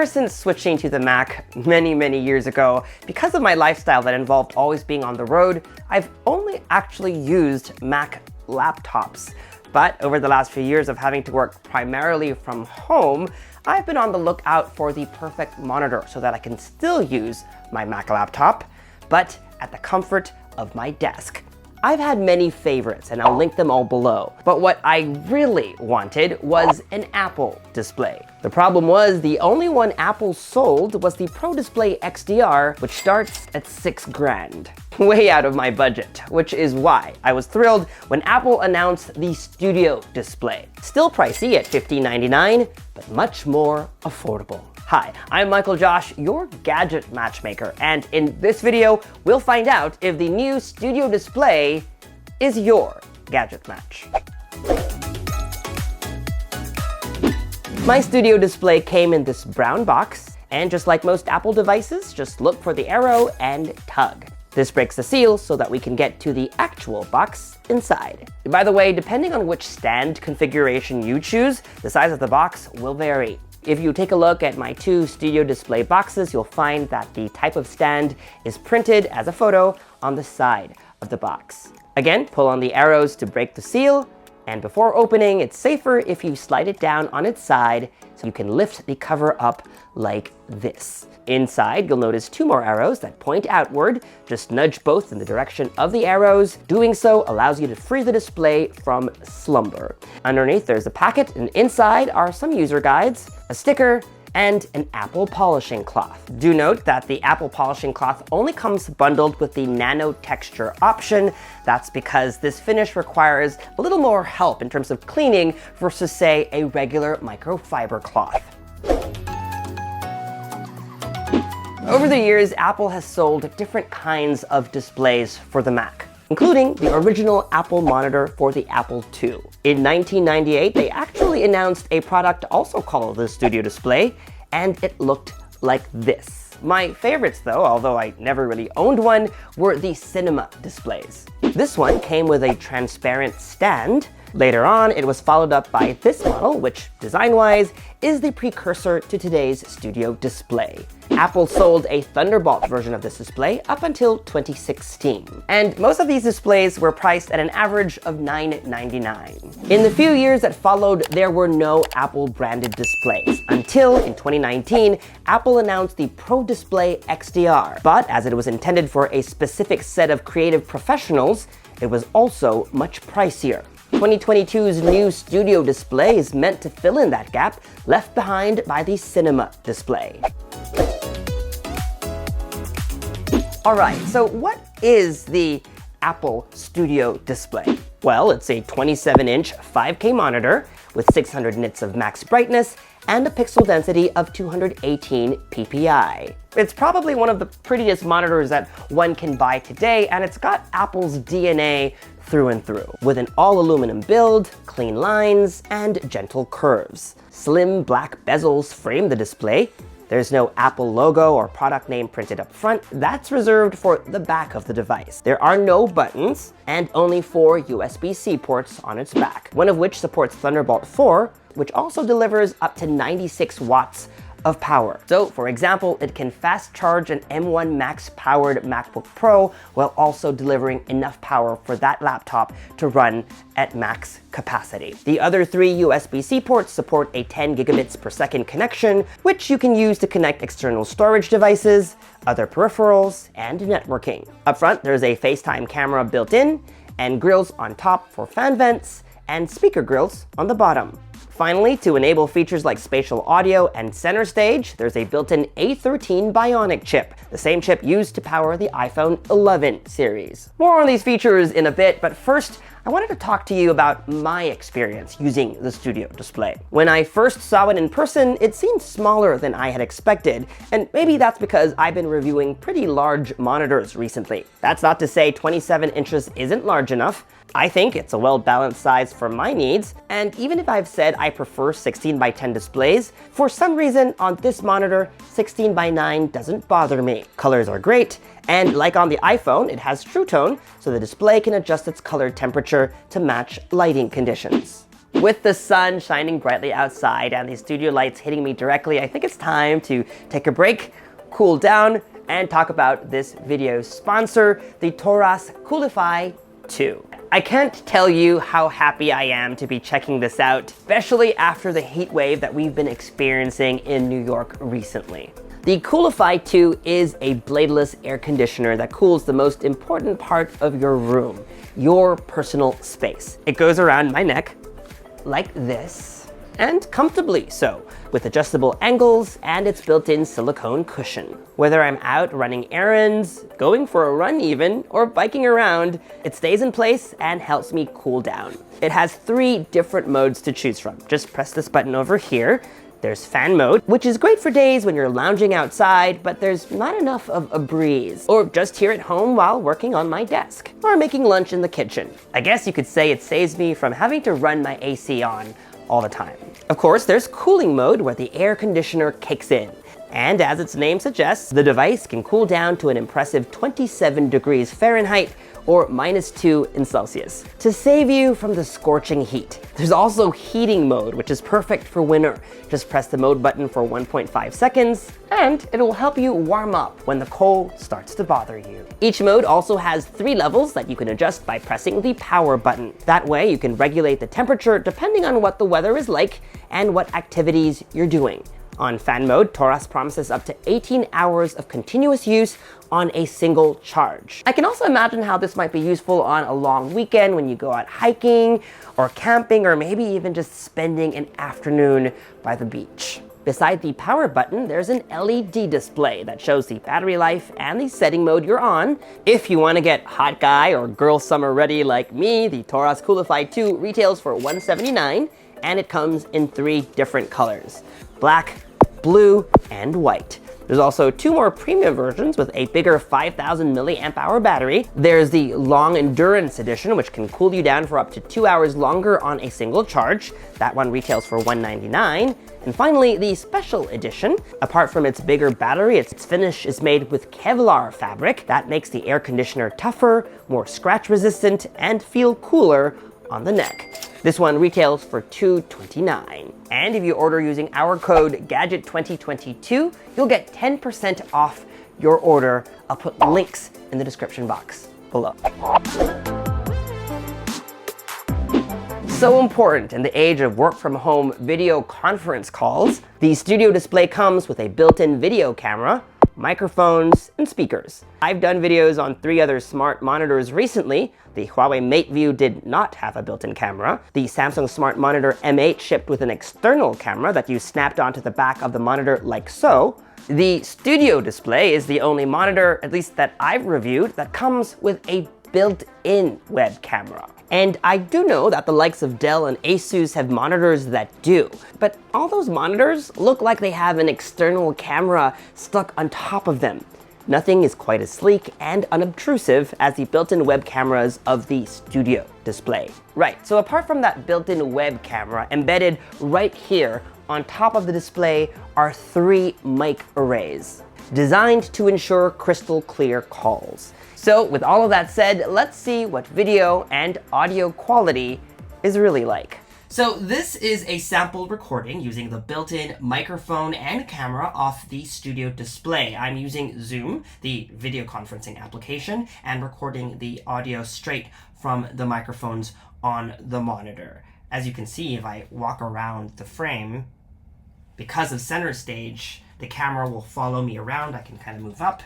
Ever since switching to the Mac many years ago, because of my lifestyle that involved always being on the road, I've only actually used Mac laptops. But over the last few years of having to work primarily from home, I've been on the lookout for the perfect monitor so that I can still use my Mac laptop, but at the comfort of my desk. I've had many favorites, and I'll link them all below. But what I really wanted was an Apple display. The problem was the only one Apple sold was the Pro Display XDR, which starts at $6,000. Way out of my budget, which is why I was thrilled when Apple announced the Studio display. Still pricey at $1599, but much more affordable. Hi, I'm MICHAELJOSH, your gadget matchmaker, and in this video, we'll find out if the new Studio display is your gadget match. My Studio display came in this brown box, and just like most Apple devices, just look for the arrow and tug. This breaks the seal so that we can get to the actual box inside. By the way, depending on which stand configuration you choose, the size of the box will vary. If you take a look at my two Studio display boxes, you'll find that the type of stand is printed as a photo on the side of the box. Again, pull on the arrows to break the seal, and before opening, it's safer if you slide it down on its side so you can lift the cover up like this. Inside, you'll notice two more arrows that point outward. Just nudge both in the direction of the arrows. Doing so allows you to free the display from slumber. Underneath, there's a packet, and inside are some user guides, a sticker, and an Apple polishing cloth. Do note that the Apple polishing cloth only comes bundled with the Nano texture option. That's because this finish requires a little more help in terms of cleaning versus, say, a regular microfiber cloth. Over the years, Apple has sold different kinds of displays for the Mac, including the original Apple monitor for the Apple II. In 1998, they actually announced a product also called the Studio display, and it looked like this. My favorites though, although I never really owned one, were the Cinema displays. This one came with a transparent stand. Later on, it was followed up by this model, which design-wise is the precursor to today's Studio display. Apple sold a Thunderbolt version of this display up until 2016. And most of these displays were priced at an average of $999. In the few years that followed, there were no Apple-branded displays, until in 2019, Apple announced the Pro Display XDR. But as it was intended for a specific set of creative professionals, it was also much pricier. 2022's new Studio display is meant to fill in that gap left behind by the Cinema display. Alright, so what is the Apple Studio display? Well, it's a 27-inch 5K monitor with 600 nits of max brightness and a pixel density of 218 ppi. It's probably one of the prettiest monitors that one can buy today, and it's got Apple's DNA through and through, with an all-aluminum build, clean lines, and gentle curves. Slim black bezels frame the display. There's no Apple logo or product name printed up front. That's reserved for the back of the device. There are no buttons, and only 4 USB-C ports on its back, one of which supports Thunderbolt 4, which also delivers up to 96 watts of power. So, for example, it can fast charge an M1 Max-powered MacBook Pro while also delivering enough power for that laptop to run at max capacity. The other 3 USB-C ports support a 10 gigabits per second connection, which you can use to connect external storage devices, other peripherals, and networking. Up front, there's a FaceTime camera built in, and grills on top for fan vents, and speaker grills on the bottom. Finally, to enable features like spatial audio and center stage, there's a built-in A13 Bionic chip, the same chip used to power the iPhone 11 series. More on these features in a bit, but first, I wanted to talk to you about my experience using the Studio display. When I first saw it in person, it seemed smaller than I had expected, and maybe that's because I've been reviewing pretty large monitors recently. That's not to say 27 inches isn't large enough. I think it's a well-balanced size for my needs, and even if I've said I prefer 16:10 displays, for some reason on this monitor, 16:9 doesn't bother me. Colors are great, and like on the iPhone, it has True Tone, so the display can adjust its color temperature to match lighting conditions. With the sun shining brightly outside and the studio lights hitting me directly, I think it's time to take a break, cool down, and talk about this video's sponsor, the Torras COOLIFY 2. I can't tell you how happy I am to be checking this out, especially after the heat wave that we've been experiencing in New York recently. The COOLIFY 2 is a bladeless air conditioner that cools the most important part of your room, your personal space. It goes around my neck like this, and comfortably so, with adjustable angles and its built-in silicone cushion. Whether I'm out running errands, going for a run even, or biking around, it stays in place and helps me cool down. It has 3 different modes to choose from. Just press this button over here. There's fan mode, which is great for days when you're lounging outside, but there's not enough of a breeze, or just here at home while working on my desk, or making lunch in the kitchen. I guess you could say it saves me from having to run my AC on all the time. Of course, there's cooling mode where the air conditioner kicks in. And as its name suggests, the device can cool down to an impressive 27 degrees Fahrenheit or -2 in Celsius to save you from the scorching heat. There's also heating mode, which is perfect for winter. Just press the mode button for 1.5 seconds and it will help you warm up when the cold starts to bother you. Each mode also has 3 levels that you can adjust by pressing the power button. That way you can regulate the temperature depending on what the weather is like and what activities you're doing. On fan mode, Torras promises up to 18 hours of continuous use on a single charge. I can also imagine how this might be useful on a long weekend when you go out hiking or camping, or maybe even just spending an afternoon by the beach. Beside the power button, there's an LED display that shows the battery life and the setting mode you're on. If you want to get hot guy or girl summer ready like me, the Torras COOLIFY 2 retails for $179, and it comes in 3 different colors: black, blue, and white. There's also 2 more premium versions with a bigger 5,000 milliamp hour battery. There's the long endurance edition, which can cool you down for up to 2 hours longer on a single charge. That one retails for $199. And finally, the special edition. Apart from its bigger battery, its finish is made with Kevlar fabric. That makes the air conditioner tougher, more scratch resistant, and feel cooler on the neck. This one retails for $229. And if you order using our code GADGET2022, you'll get 10% off your order. I'll put links in the description box below. So important in the age of work from home video conference calls, the studio display comes with a built-in video camera, microphones, and speakers. I've done videos on 3 other smart monitors recently. The HUAWEI MateView did not have a built-in camera. The Samsung Smart Monitor M8 shipped with an external camera that you snapped onto the back of the monitor like so. The studio display is the only monitor, at least that I've reviewed, that comes with a built-in web camera. And I do know that the likes of Dell and Asus have monitors that do, but all those monitors look like they have an external camera stuck on top of them. Nothing is quite as sleek and unobtrusive as the built-in web cameras of the studio display. Right, so apart from that built-in web camera, embedded right here on top of the display are 3 mic arrays, designed to ensure crystal clear calls. So with all of that said, let's see what video and audio quality is really like. So this is a sample recording using the built-in microphone and camera off the studio display. I'm using Zoom, the video conferencing application, and recording the audio straight from the microphones on the monitor. As you can see, if I walk around the frame, because of center stage, the camera will follow me around. I can kind of move up,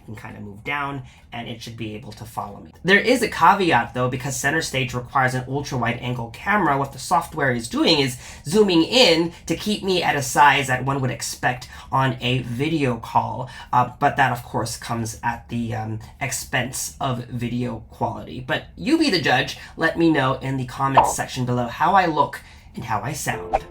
can kind of move down, and it should be able to follow me. There is a caveat though, because center stage requires an ultra wide angle camera. What the software is doing is zooming in to keep me at a size that one would expect on a video call. But that of course comes at the expense of video quality. But you be the judge. Let me know in the comments section below how I look and how I sound.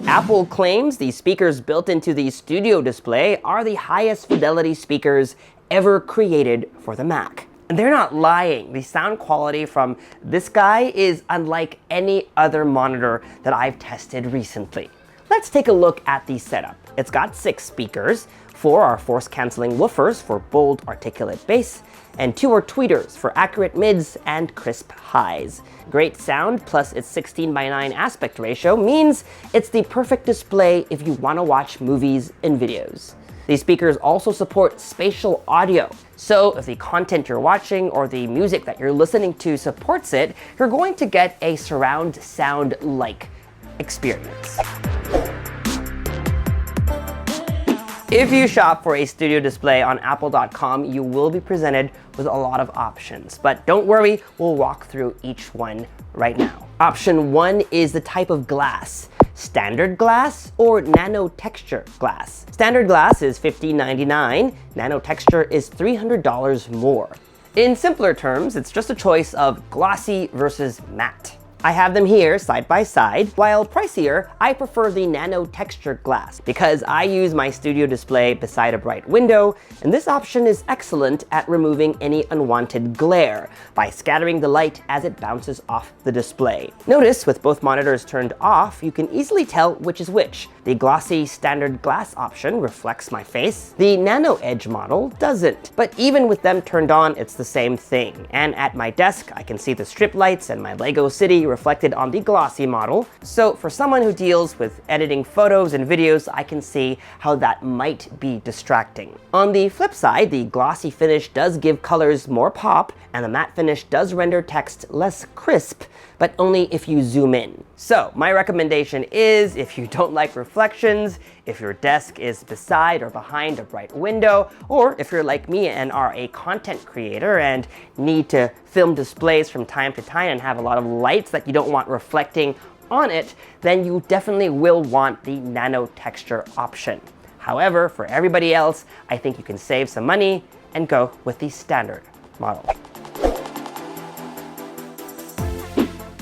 Apple claims the speakers built into the studio display are the highest fidelity speakers ever created for the Mac. And they're not lying. The sound quality from this guy is unlike any other monitor that I've tested recently. Let's take a look at the setup. It's got 6 speakers, 4 are force-canceling woofers for bold, articulate bass, and 2 are tweeters for accurate mids and crisp highs. Great sound plus its 16:9 aspect ratio means it's the perfect display if you want to watch movies and videos. These speakers also support spatial audio, so if the content you're watching or the music that you're listening to supports it, you're going to get a surround sound-like experience. If you shop for a studio display on Apple.com, you will be presented with a lot of options. But don't worry, we'll walk through each one right now. Option 1 is the type of glass. Standard glass or nano texture glass. Standard glass is $50.99, nano texture is $300 more. In simpler terms, it's just a choice of glossy versus matte. I have them here side by side. While pricier, I prefer the nano texture glass because I use my studio display beside a bright window, and this option is excellent at removing any unwanted glare by scattering the light as it bounces off the display. Notice with both monitors turned off, you can easily tell which is which. The glossy standard glass option reflects my face. The Nano Edge model doesn't. But even with them turned on, it's the same thing. And at my desk, I can see the strip lights and my Lego city reflected on the glossy model. So for someone who deals with editing photos and videos, I can see how that might be distracting. On the flip side, the glossy finish does give colors more pop, and the matte finish does render text less crisp, but only if you zoom in. So my recommendation is, if you don't like reflections, if your desk is beside or behind a bright window, or if you're like me and are a content creator and need to film displays from time to time and have a lot of lights that you don't want reflecting on it, then you definitely will want the nano texture option. However, for everybody else, I think you can save some money and go with the standard model.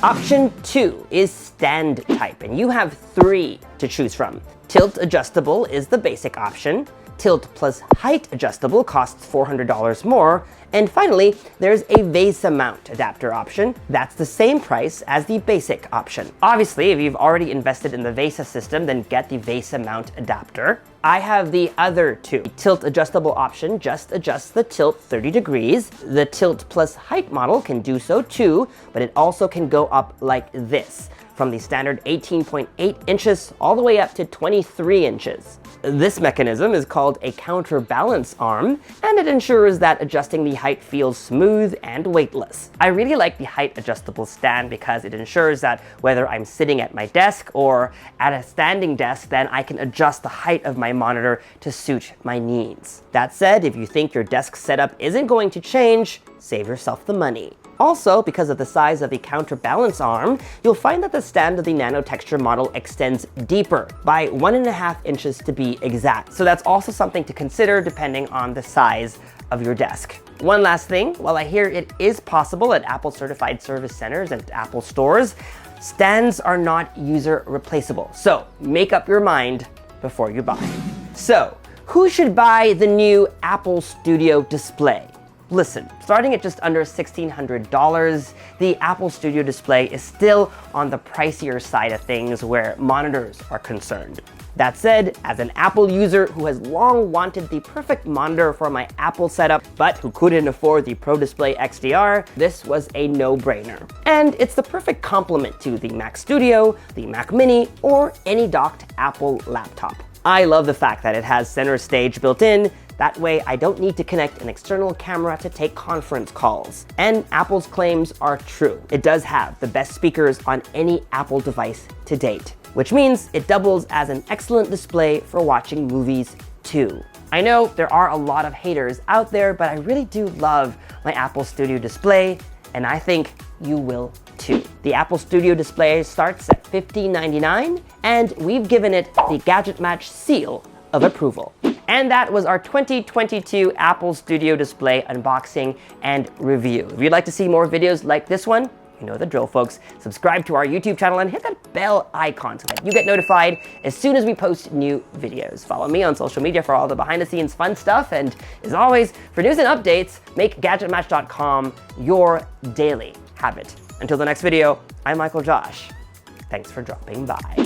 Option 2 is stand type, and you have 3 to choose from. Tilt adjustable is the basic option. Tilt plus height adjustable costs $400 more. And finally, there's a VESA mount adapter option. That's the same price as the basic option. Obviously, if you've already invested in the VESA system, then get the VESA mount adapter. I have the other 2. The tilt adjustable option just adjusts the tilt 30 degrees. The tilt plus height model can do so too, but it also can go up like this, from the standard 18.8 inches all the way up to 23 inches. This mechanism is called a counterbalance arm, and it ensures that adjusting the height feels smooth and weightless. I really like the height adjustable stand because it ensures that whether I'm sitting at my desk or at a standing desk, then I can adjust the height of my monitor to suit my needs. That said, if you think your desk setup isn't going to change, save yourself the money. Also, because of the size of the counterbalance arm, you'll find that the stand of the nano texture model extends deeper by 1.5 inches to be exact. So that's also something to consider depending on the size of your desk. One last thing, while I hear it is possible at Apple certified service centers and Apple stores, stands are not user replaceable. So make up your mind before you buy. So who should buy the new Apple Studio display? Listen, starting at just under $1,600, the Apple Studio display is still on the pricier side of things where monitors are concerned. That said, as an Apple user who has long wanted the perfect monitor for my Apple setup, but who couldn't afford the Pro Display XDR, this was a no-brainer. And it's the perfect complement to the Mac Studio, the Mac Mini, or any docked Apple laptop. I love the fact that it has center stage built in. That way, I don't need to connect an external camera to take conference calls. And Apple's claims are true. It does have the best speakers on any Apple device to date, which means it doubles as an excellent display for watching movies too. I know there are a lot of haters out there, but I really do love my Apple Studio display, and I think you will too. The Apple Studio display starts at $50.99, and we've given it the GadgetMatch seal of approval. And that was our 2022 Apple Studio display unboxing and review. If you'd like to see more videos like this one, you know the drill, folks. Subscribe to our YouTube channel and hit that bell icon so that you get notified as soon as we post new videos. Follow me on social media for all the behind-the-scenes fun stuff. And as always, for news and updates, make GadgetMatch.com your daily habit. Until the next video, I'm MICHAELJOSH. Thanks for dropping by.